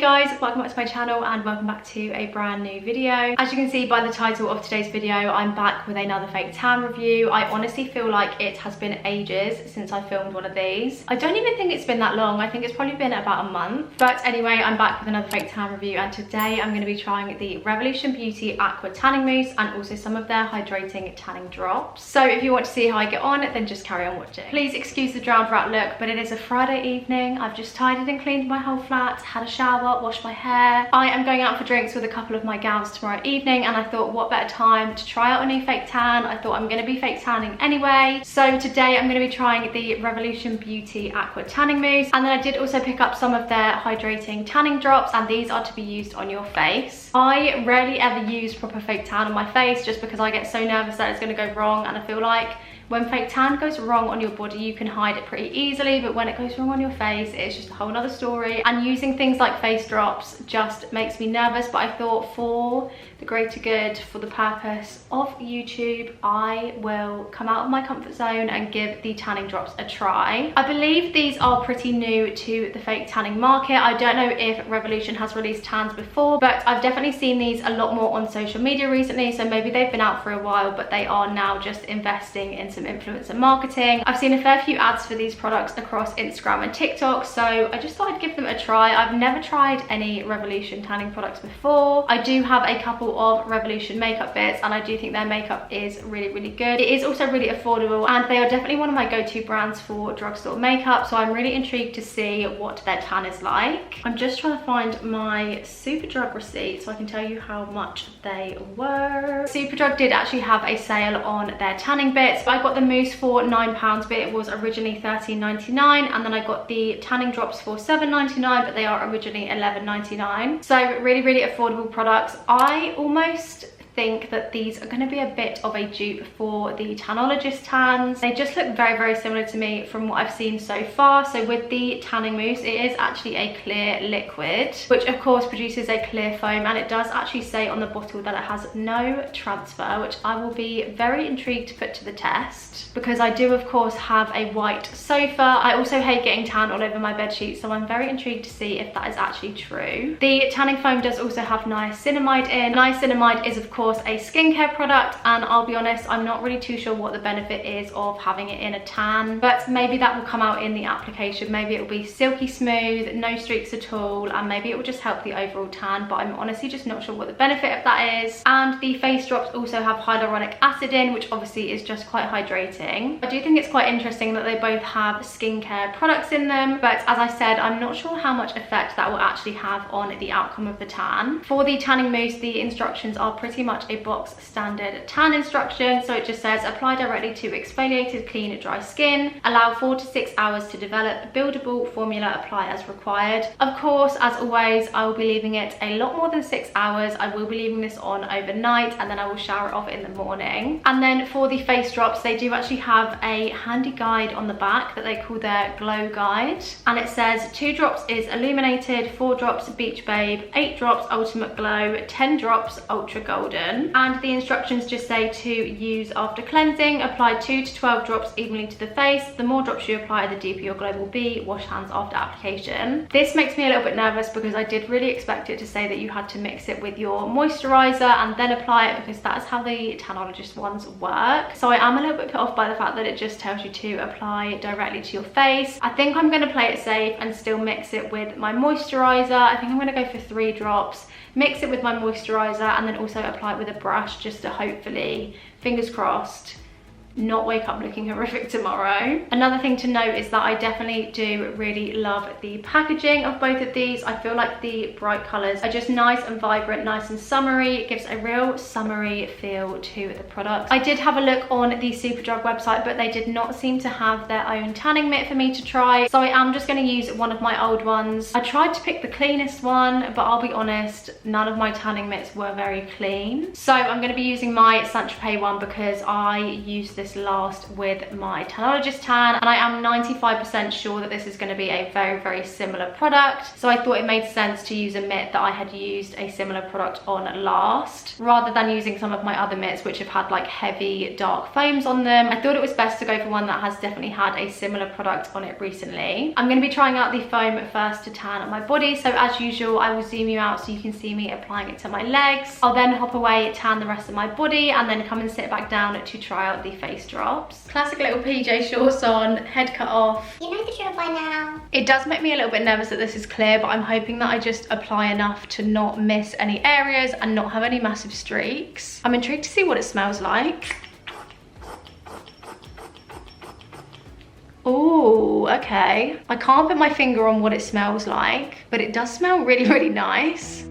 guys, welcome back to my channel and welcome back to a brand new video. As you can see by the title of today's video, I'm back with another fake tan review. I honestly feel like it has been ages since I filmed one of these. I don't even think it's been that long. I think it's probably been about a month. But anyway, I'm back with another fake tan review and today I'm going to be trying the Revolution Beauty Aqua tanning mousse and also some of their hydrating tanning drops. So if you want to see how I get on, then just carry on watching. Please excuse the drowned rat look, but it is a Friday evening. I've just tidied and cleaned my whole flat, had a shower, washed my hair. I am going out for drinks with a couple of my gals tomorrow evening and I thought what better time to try out a new fake tan. I thought I'm going to be fake tanning anyway. So today I'm going to be trying the Revolution Beauty Aqua tanning mousse, and then I did also pick up some of their hydrating tanning drops, and these are to be used on your face. I rarely ever use proper fake tan on my face just because I get so nervous that it's going to go wrong, and I feel like when fake tan goes wrong on your body, you can hide it pretty easily, but when it goes wrong on your face, it's just a whole nother story. And using things like face drops just makes me nervous, but I thought for the greater good, for the purpose of YouTube, I will come out of my comfort zone and give the tanning drops a try. I believe these are pretty new to the fake tanning market. I don't know if Revolution has released tans before, but I've definitely seen these a lot more on social media recently, so maybe they've been out for a while, but they are now just investing in some influencer marketing. I've seen a fair few ads for these products across Instagram and TikTok, so I just thought I'd give them a try. I've never tried any Revolution tanning products before. I do have a couple of Revolution makeup bits and I do think their makeup is really good. It is also really affordable and they are definitely one of my go-to brands for drugstore makeup, so I'm really intrigued to see what their tan is like. I'm just trying to find my Superdrug receipt so I can tell you how much they were. Superdrug did actually have a sale on their tanning bits. I got the mousse for £9, but it was originally £13.99, and then I got the tanning drops for £7.99, but they are originally £11.99. So really affordable products. I almost think that these are going to be a bit of a dupe for the Tanologist tans. They just look very similar to me from what I've seen so far. So with the tanning mousse, it is actually a clear liquid, which of course produces a clear foam, and it does actually say on the bottle that it has no transfer, which I will be very intrigued to put to the test because I do of course have a white sofa. I also hate getting tan all over my bed sheets, so I'm very intrigued to see if that is actually true. The tanning foam does also have niacinamide in. Niacinamide is of course a skincare product, and I'll be honest, I'm not really too sure what the benefit is of having it in a tan, but maybe that will come out in the application. Maybe it will be silky smooth, no streaks at all, and maybe it will just help the overall tan, but I'm honestly just not sure what the benefit of that is. And the face drops also have hyaluronic acid in, which obviously is just quite hydrating. I do think it's quite interesting that they both have skincare products in them, but as I said, I'm not sure how much effect that will actually have on the outcome of the tan. For the tanning mousse, the instructions are pretty much a box standard tan instruction. So it just says apply directly to exfoliated clean dry skin, allow 4 to 6 hours to develop, buildable formula, apply as required. Of course, as always, I will be leaving it a lot more than 6 hours. I will be leaving this on overnight and then I will shower it off in the morning. And then for the face drops, they do actually have a handy guide on the back that they call their glow guide, and it says 2 drops is illuminated, 4 drops beach babe, 8 drops ultimate glow, 10 drops ultra golden. And the instructions just say to use after cleansing, apply 2 to 12 drops evenly to the face. The more drops you apply, the deeper your glow will be. Wash hands after application. This makes me a little bit nervous because I did really expect it to say that you had to mix it with your moisturizer and then apply it, because that is how the Tanologist ones work. So I am a little bit put off by the fact that it just tells you to apply directly to your face. I think I'm going to play it safe and still mix it with my moisturizer. I think I'm going to go for 3 drops, mix it with my moisturizer, and then also apply it with a brush just to hopefully, fingers crossed, not wake up looking horrific tomorrow. Another thing to note is that I definitely do really love the packaging of both of these. I feel like the bright colors are just nice and vibrant, nice and summery. It gives a real summery feel to the product. I did have a look on the Superdrug website, but they did not seem to have their own tanning mitt for me to try, so I am just going to use one of my old ones. I tried to pick the cleanest one, but I'll be honest, none of my tanning mitts were very clean, so I'm going to be using my Saint Tropez one because I used this this last with my tanologist tan, and I am 95% sure that this is going to be a very, very similar product. So I thought it made sense to use a mitt that I had used a similar product on last, rather than using some of my other mitts which have had like heavy dark foams on them. I thought it was best to go for one that has definitely had a similar product on it recently. I'm going to be trying out the foam first to tan my body, so as usual I will zoom you out so you can see me applying it to my legs. I'll then hop away, tan the rest of my body, and then come and sit back down to try out the face drops. Classic little PJ shorts on, head cut off. You know the drill by now. It does make me a little bit nervous that this is clear, but I'm hoping that I just apply enough to not miss any areas and not have any massive streaks. I'm intrigued to see what it smells like. Oh, okay. I can't put my finger on what it smells like, but it does smell really, really nice.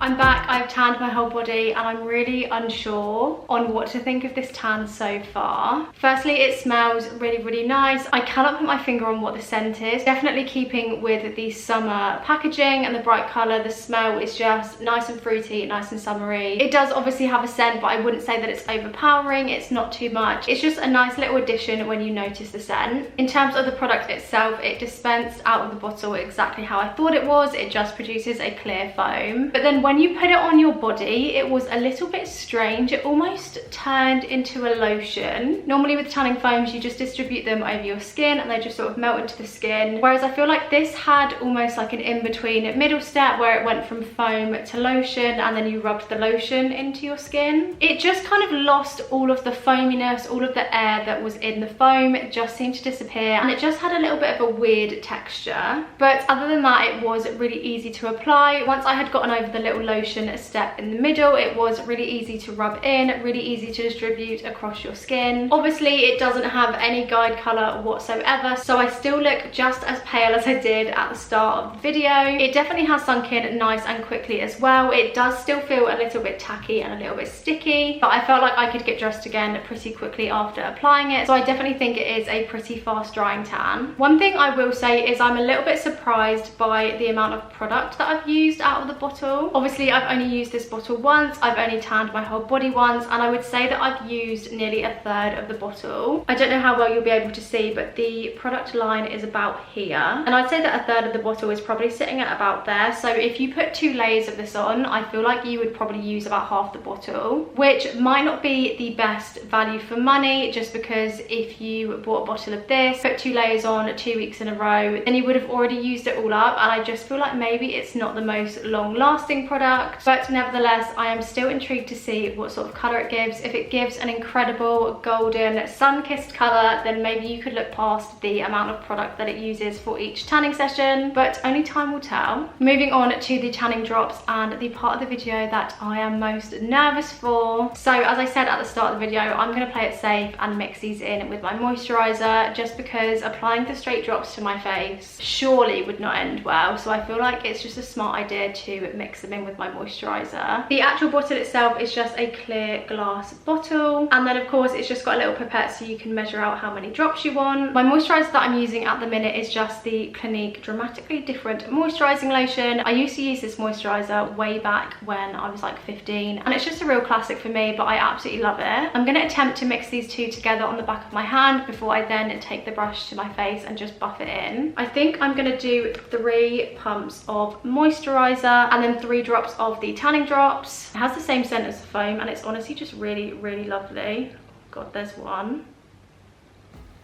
I'm back, I've tanned my whole body and I'm really unsure on what to think of this tan so far. Firstly, it smells really, really nice. I cannot put my finger on what the scent is. Definitely keeping with the summer packaging and the bright colour. The smell is just nice and fruity, nice and summery. It does obviously have a scent, but I wouldn't say that it's overpowering. It's not too much. It's just a nice little addition when you notice the scent. In terms of the product itself, it dispensed out of the bottle exactly how I thought it was. It just produces a clear foam. But then when you put it on your body, it was a little bit strange. It almost turned into a lotion. Normally with tanning foams, you just distribute them over your skin and they just sort of melt into the skin. Whereas I feel like this had almost like an in-between middle step where it went from foam to lotion and then you rubbed the lotion into your skin. It just kind of lost all of the foaminess, all of the air that was in the foam. It just seemed to disappear and it just had a little bit of a weird texture. But other than that, it was really easy to apply. Once I had gotten over the little lotion step in the middle, it was really easy to rub in, really easy to distribute across your skin. Obviously it doesn't have any guide color whatsoever, so I still look just as pale as I did at the start of the video. It definitely has sunk in nice and quickly as well. It does still feel a little bit tacky and a little bit sticky, but I felt like I could get dressed again pretty quickly after applying it, so I definitely think it is a pretty fast drying tan. One thing I will say is I'm a little bit surprised by the amount of product that I've used out of the bottle. Obviously I've only used this bottle once, I've only tanned my whole body once, and I would say that I've used nearly a third of the bottle. I don't know how well you'll be able to see, but the product line is about here, and I'd say that a third of the bottle is probably sitting at about there. So if you put 2 layers of this on, I feel like you would probably use about half the bottle, which might not be the best value for money, just because if you bought a bottle of this, put 2 layers on 2 weeks in a row, then you would have already used it all up, and I just feel like maybe it's not the most long-lasting product. But nevertheless, I am still intrigued to see what sort of colour it gives. If it gives an incredible golden sun-kissed colour, then maybe you could look past the amount of product that it uses for each tanning session, but only time will tell. Moving on to the tanning drops and the part of the video that I am most nervous for. So as I said at the start of the video, I'm going to play it safe and mix these in with my moisturiser, just because applying the straight drops to my face surely would not end well. So I feel like it's just a smart idea to mix them in with my moisturiser. The actual bottle itself is just a clear glass bottle, and then of course it's just got a little pipette so you can measure out how many drops you want. My moisturiser that I'm using at the minute is just the Clinique Dramatically Different Moisturising Lotion. I used to use this moisturiser way back when I was like 15, and it's just a real classic for me, but I absolutely love it. I'm going to attempt to mix these two together on the back of my hand before I then take the brush to my face and just buff it in. I think I'm going to do 3 pumps of moisturiser and then 3 drops of the tanning drops. It has the same scent as the foam and it's honestly just really, really lovely. God, there's 1,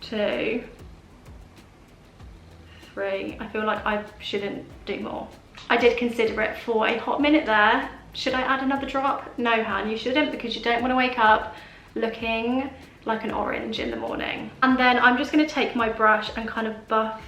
2, 3. I feel like I shouldn't do more. I did consider it for a hot minute there. Should I add another drop? No, Han, you shouldn't, because you don't want to wake up looking like an orange in the morning. And then I'm just going to take my brush and kind of buff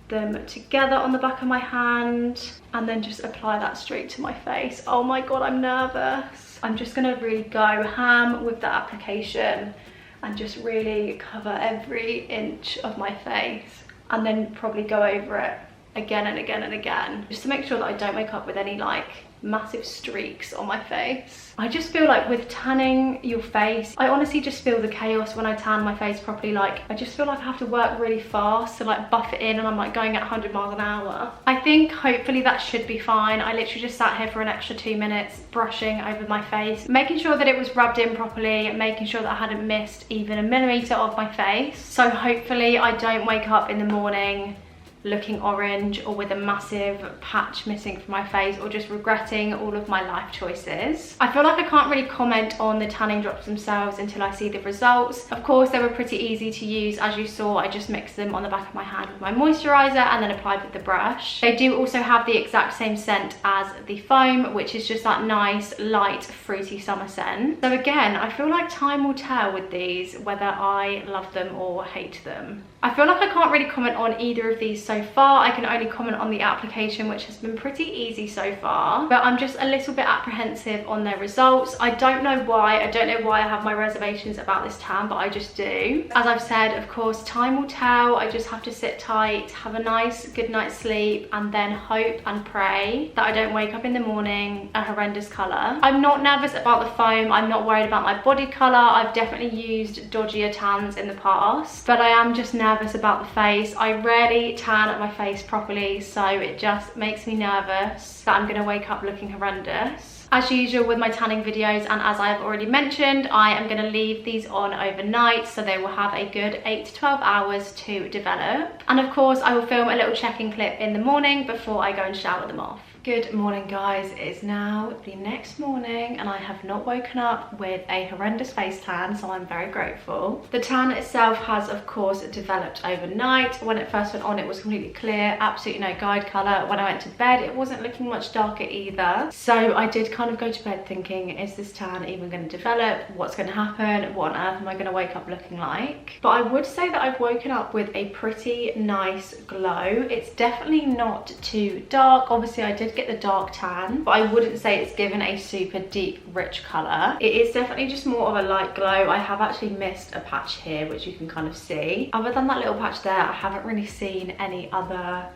them together on the back of my hand and then just apply that straight to my face. Oh my god, I'm nervous. I'm just going to really go ham with the application and just really cover every inch of my face, and then probably go over it again and again and again, just to make sure that I don't wake up with any like massive streaks on my face. I just feel like with tanning your face, I honestly just feel the chaos when I tan my face properly. Like I just feel like I have to work really fast to like buff it in, and I'm like going at 100 miles an hour. I think hopefully that should be fine. I literally just sat here for an extra 2 minutes brushing over my face, making sure that it was rubbed in properly, making sure that I hadn't missed even a millimeter of my face. So hopefully I don't wake up in the morning looking orange or with a massive patch missing from my face, or just regretting all of my life choices. I feel like I can't really comment on the tanning drops themselves until I see the results. Of course, they were pretty easy to use. As you saw, I just mixed them on the back of my hand with my moisturizer and then applied with the brush. They do also have the exact same scent as the foam, which is just that nice light fruity summer scent. So again, I feel like time will tell with these whether I love them or hate them. I feel like I can't really comment on either of these so far. I can only comment on the application, which has been pretty easy so far, but I'm just a little bit apprehensive on their results. I don't know why. I don't know why I have my reservations about this tan, but I just do. As I've said, of course, time will tell. I just have to sit tight, have a nice good night's sleep, and then hope and pray that I don't wake up in the morning a horrendous colour. I'm not nervous about the foam. I'm not worried about my body colour. I've definitely used dodgier tans in the past, but I am just nervous about the face. I rarely tan my face properly, so it just makes me nervous that I'm gonna wake up looking horrendous. As usual with my tanning videos, and as I have already mentioned, I am going to leave these on overnight, so they will have a good 8 to 12 hours to develop. And of course I will film a little check-in clip in the morning before I go and shower them off. Good morning guys, it is now the next morning and I have not woken up with a horrendous face tan, so I'm very grateful. The tan itself has of course developed overnight. When it first went on it was completely clear, absolutely no guide colour. When I went to bed it wasn't looking much darker either. So I did kind of go to bed thinking, is this tan even going to develop? What's going to happen? What on earth am I going to wake up looking like? But I would say that I've woken up with a pretty nice glow. It's definitely not too dark. Obviously I did get the dark tan, but I wouldn't say it's given a super deep rich color. It is definitely just more of a light glow. I have actually missed a patch here, which you can kind of see. Other than that little patch there, I haven't really seen any other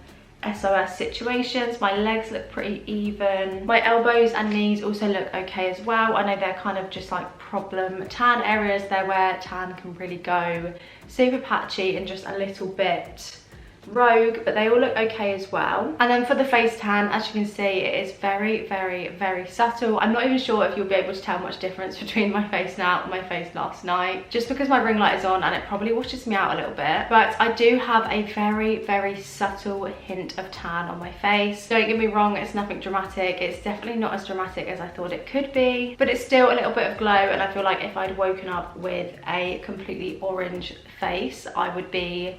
SOS situations. My legs look pretty even. My elbows and knees also look okay as well. I know they're kind of just like problem tan areas there where tan can really go super patchy and just a little bit rogue, but they all look okay as well. And then for the face tan, as you can see, it is very, very, very subtle. I'm not even sure if you'll be able to tell much difference between my face now and my face last night, just because my ring light is on and it probably washes me out a little bit. But I do have a very, very subtle hint of tan on my face. Don't get me wrong, it's nothing dramatic. It's definitely not as dramatic as I thought it could be, but it's still a little bit of glow. And I feel like if I'd woken up with a completely orange face, I would be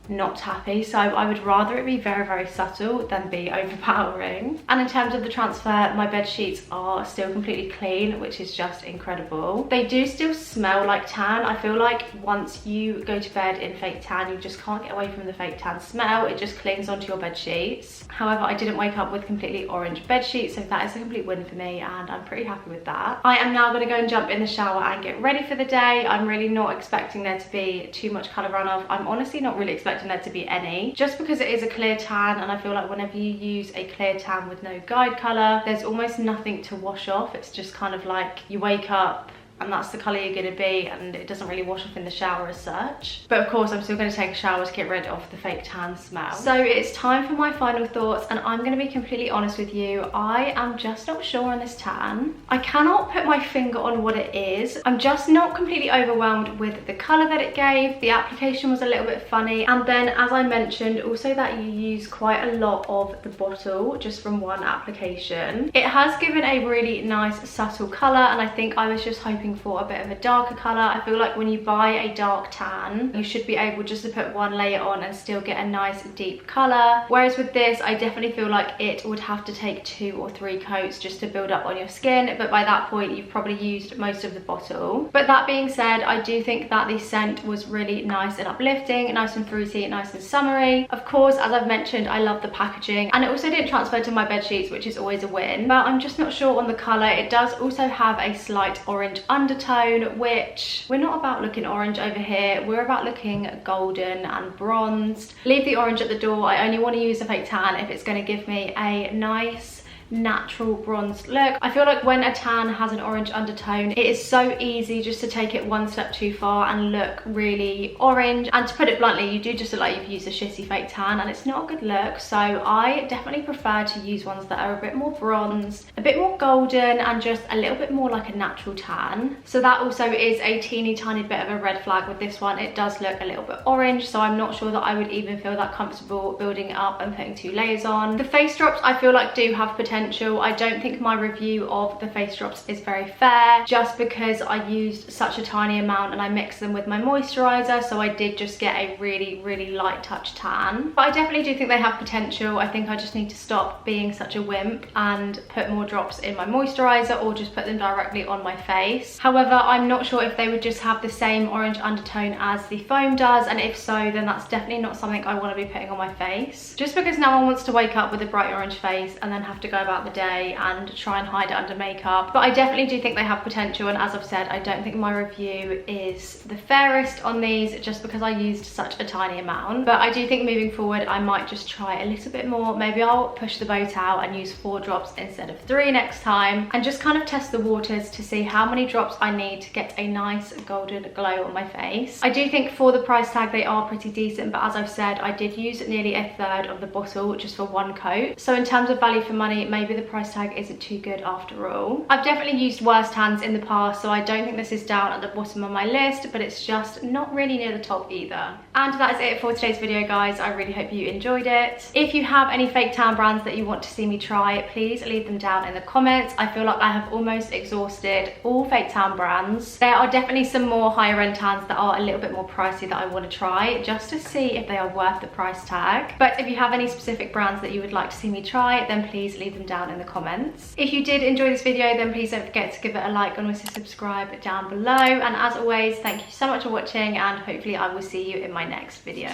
not happy. So I would rather it be very, very subtle than be overpowering. And in terms of the transfer, my bed sheets are still completely clean, which is just incredible. They do still smell like tan. I feel like once you go to bed in fake tan, you just can't get away from the fake tan smell. It just clings onto your bed sheets. However, I didn't wake up with completely orange bed sheets, so that is a complete win for me and I'm pretty happy with that. I am now going to go and jump in the shower and get ready for the day. I'm really not expecting there to be too much colour runoff. I'm honestly not really expecting there to be any, just because it is a clear tan, and I feel like whenever you use a clear tan with no guide colour, there's almost nothing to wash off. It's just kind of like you wake up and that's the colour you're going to be, and it doesn't really wash off in the shower as such. But of course I'm still going to take a shower to get rid of the fake tan smell. So it's time for my final thoughts, and I'm going to be completely honest with you. I am just not sure on this tan. I cannot put my finger on what it is. I'm just not completely overwhelmed with the colour that it gave. The application was a little bit funny, and then as I mentioned also that you use quite a lot of the bottle just from one application. It has given a really nice subtle colour, and I think I was just hoping for a bit of a darker colour. I feel like when you buy a dark tan, you should be able just to put one layer on and still get a nice deep colour. Whereas with this, I definitely feel like it would have to take 2 or 3 coats just to build up on your skin, but by that point you've probably used most of the bottle. But that being said, I do think that the scent was really nice and uplifting, nice and fruity, nice and summery. Of course, as I've mentioned, I love the packaging, and it also didn't transfer to my bed sheets, which is always a win, but I'm just not sure on the colour. It does also have a slight orange undertone, which we're not about looking orange over here. We're about looking golden and bronzed. Leave the orange at the door. I only want to use a fake tan if it's going to give me a nice natural bronzed look. I feel like when a tan has an orange undertone, it is so easy just to take it one step too far and look really orange, and to put it bluntly, you do just look like you've used a shitty fake tan and it's not a good look. So I definitely prefer to use ones that are a bit more bronzed, a bit more golden, and just a little bit more like a natural tan. So that also is a teeny tiny bit of a red flag with this one. It does look a little bit orange, so I'm not sure that I would even feel that comfortable building it up and putting 2 layers on. The face drops I feel like do have potential. I don't think my review of the face drops is very fair, just because I used such a tiny amount and I mixed them with my moisturizer, so I did just get a really light touch tan. But I definitely do think they have potential. I think I just need to stop being such a wimp and put more drops in my moisturizer, or just put them directly on my face. However, I'm not sure if they would just have the same orange undertone as the foam does, and if so, then that's definitely not something I want to be putting on my face, just because no one wants to wake up with a bright orange face and then have to go about the day and try and hide it under makeup. But I definitely do think they have potential, and as I've said, I don't think my review is the fairest on these, just because I used such a tiny amount. But I do think moving forward I might just try a little bit more. Maybe I'll push the boat out and use 4 drops instead of 3 next time, and just kind of test the waters to see how many drops I need to get a nice golden glow on my face. I do think for the price tag they are pretty decent, but as I've said, I did use nearly a third of the bottle just for 1 coat. So in terms of value for money, maybe the price tag isn't too good after all. I've definitely used worse tans in the past, so I don't think this is down at the bottom of my list, but it's just not really near the top either. And that is it for today's video, guys. I really hope you enjoyed it. If you have any fake tan brands that you want to see me try, please leave them down in the comments. I feel like I have almost exhausted all fake tan brands. There are definitely some more higher end tans that are a little bit more pricey that I want to try, just to see if they are worth the price tag. But if you have any specific brands that you would like to see me try, then please leave them down in the comments. If you did enjoy this video, then please don't forget to give it a like and also subscribe down below. And as always, thank you so much for watching, and hopefully I will see you in my next video.